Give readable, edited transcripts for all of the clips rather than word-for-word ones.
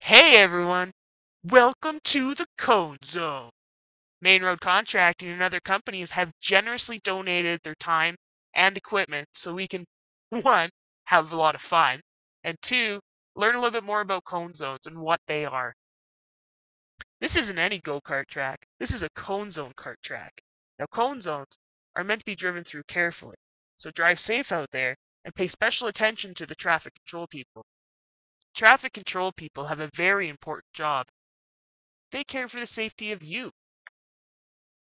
Hey everyone, welcome to the Cone Zone. Main Road Contracting and other companies have generously donated their time and equipment so we can, one, have a lot of fun, and two, learn a little bit more about cone zones and what they are. This isn't any go-kart track, this is a cone zone kart track. Now cone zones are meant to be driven through carefully, so drive safe out there and pay special attention to the traffic control people. Traffic control people have a very important job. They care for the safety of you,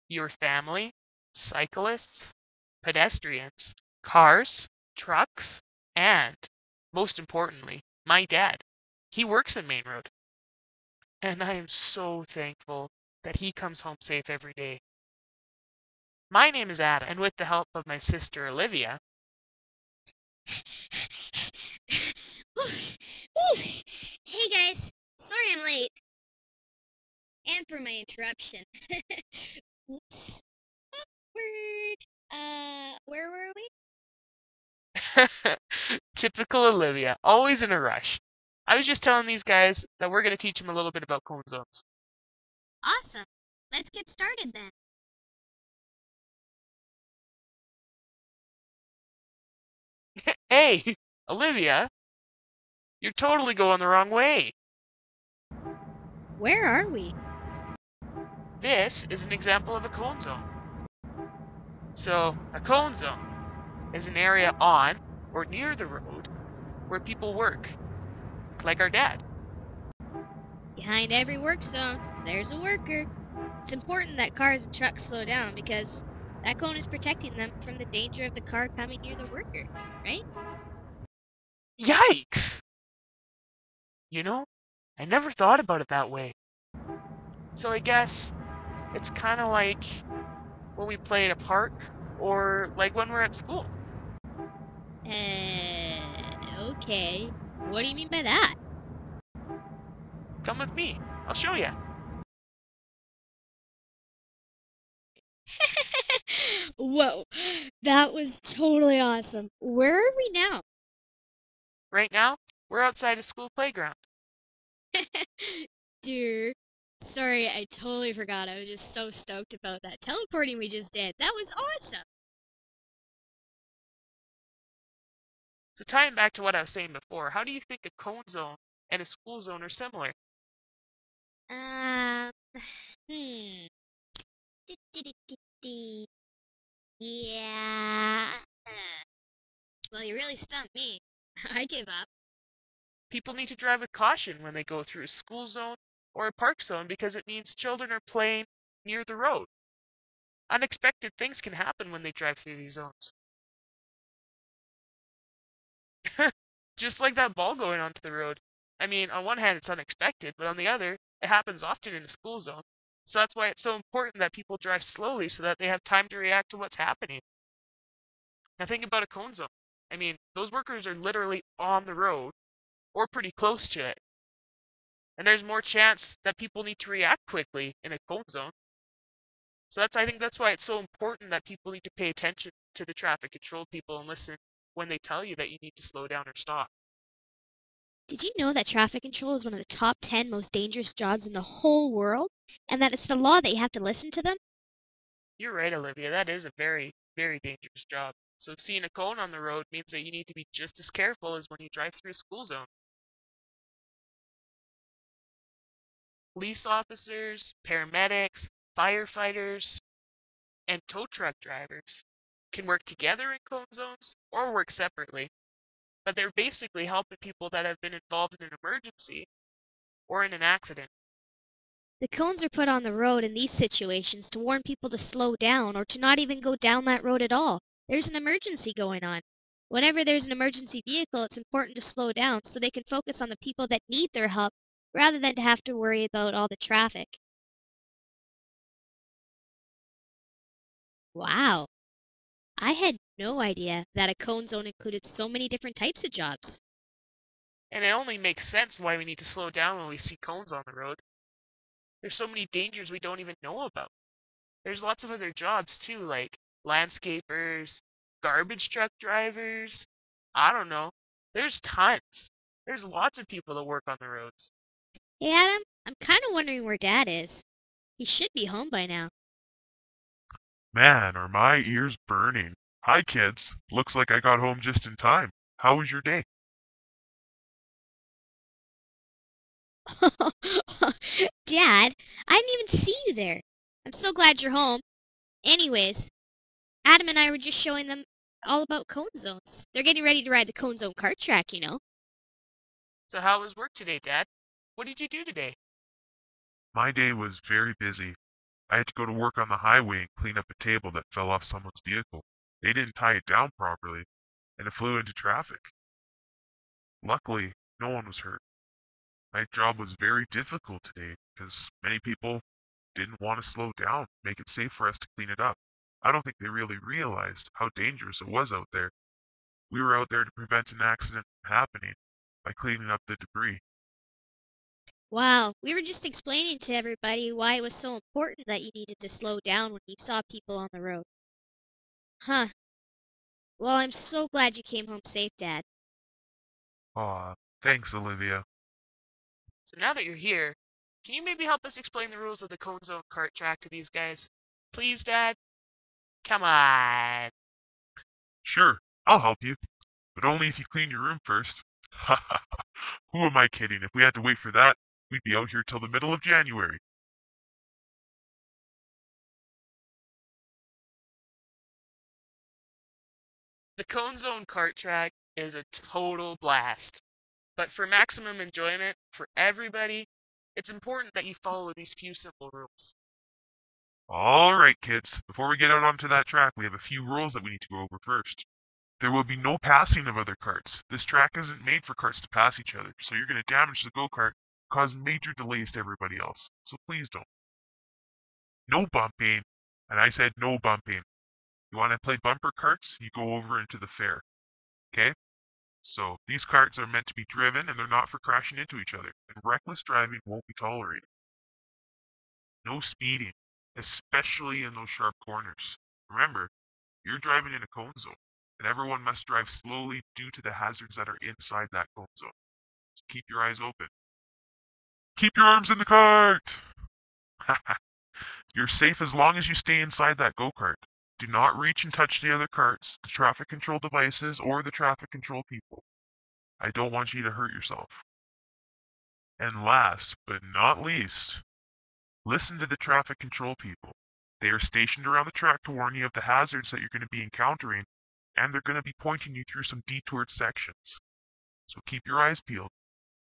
your family, cyclists, pedestrians, cars, trucks, and, most importantly, my dad. He works in Main Road, and I am so thankful that he comes home safe every day. My name is Adam, and with the help of my sister Olivia, Hey guys, sorry I'm late. And for my interruption. Oops. Awkward. Where were we? typical Olivia, always in a rush. I was just telling these guys that we're going to teach them a little bit about cone zones. Awesome. Let's get started then. Hey, Olivia, you're totally going the wrong way. Where are we? This is an example of a cone zone. So, a cone zone is an area on or near the road where people work, like our dad. Behind every work zone, there's a worker. It's important that cars and trucks slow down because that cone is protecting them from the danger of the car coming near the worker, right? Yikes! You know, I never thought about it that way. So I guess it's kind of like when we play at a park or like when we're at school. Okay. What do you mean by that? Come with me, I'll show you. Whoa, that was totally awesome. Where are we now? Right now, we're outside a school playground. Dear, sorry, I totally forgot. I was just so stoked about that teleporting we just did. That was awesome. So tying back to what I was saying before, how do you think a cone zone and a school zone are similar? Um, hmm. Yeah. Well, you really stumped me. I give up. People need to drive with caution when they go through a school zone or a park zone because it means children are playing near the road. Unexpected things can happen when they drive through these zones. Just like that ball going onto the road. I mean, on one hand, it's unexpected, but on the other, it happens often in a school zone. So that's why it's so important that people drive slowly so that they have time to react to what's happening. Now think about a cone zone. I mean, those workers are literally on the road or pretty close to it. And there's more chance that people need to react quickly in a cone zone. So I think that's why it's so important that people need to pay attention to the traffic control people and listen when they tell you that you need to slow down or stop. Did you know that traffic control is one of the top 10 most dangerous jobs in the whole world? And that it's the law that you have to listen to them? You're right, Olivia. That is a very, very dangerous job. So seeing a cone on the road means that you need to be just as careful as when you drive through a school zone. Police officers, paramedics, firefighters, and tow truck drivers can work together in cone zones or work separately, but they're basically helping people that have been involved in an emergency or in an accident. The cones are put on the road in these situations to warn people to slow down or to not even go down that road at all. There's an emergency going on. Whenever there's an emergency vehicle, it's important to slow down so they can focus on the people that need their help rather than to have to worry about all the traffic. Wow, I had no idea that a cone zone included so many different types of jobs. And it only makes sense why we need to slow down when we see cones on the road. There's so many dangers we don't even know about. There's lots of other jobs too, like landscapers, garbage truck drivers. I don't know. There's tons. There's lots of people that work on the roads. Hey Adam, I'm kind of wondering where Dad is. He should be home by now. Man, are my ears burning. Hi, kids. Looks like I got home just in time. How was your day? Dad, I didn't even see you there. I'm so glad you're home. Anyways, Adam and I were just showing them all about cone zones. They're getting ready to ride the cone zone kart track. So how was work today, Dad? What did you do today? My day was very busy. I had to go to work on the highway and clean up a table that fell off someone's vehicle. They didn't tie it down properly, and it flew into traffic. Luckily, no one was hurt. My job was very difficult today because many people didn't want to slow down, make it safe for us to clean it up. I don't think they really realized how dangerous it was out there. We were out there to prevent an accident from happening by cleaning up the debris. Wow, we were just explaining to everybody why it was so important that you needed to slow down when you saw people on the road. Huh. Well, I'm so glad you came home safe, Dad. Aw, thanks, Olivia. So now that you're here, can you maybe help us explain the rules of the Cone Zone kart track to these guys? Please, Dad? Come on. Sure, I'll help you, but only if you clean your room first. Ha ha ha. Who am I kidding? If we had to wait for that, we'd be out here till the middle of January. The Cone Zone kart track is a total blast. But for maximum enjoyment for everybody, it's important that you follow these few simple rules. Alright, kids, before we get out onto that track, we have a few rules that we need to go over first. There will be no passing of other carts. This track isn't made for carts to pass each other, so you're going to damage the go-kart, cause major delays to everybody else. So please don't. No bumping, and I said no bumping. You want to play bumper carts? You go over into the fair. Okay? So these carts are meant to be driven and they're not for crashing into each other. And reckless driving won't be tolerated. No speeding, especially in those sharp corners. Remember, you're driving in a cone zone, and everyone must drive slowly due to the hazards that are inside that cone zone. So keep your eyes open. Keep your arms in the cart! You're safe as long as you stay inside that go-kart. Do not reach and touch the other carts, the traffic control devices, or the traffic control people. I don't want you to hurt yourself. And last, but not least, listen to the traffic control people. They are stationed around the track to warn you of the hazards that you're going to be encountering, and they're going to be pointing you through some detoured sections. So keep your eyes peeled.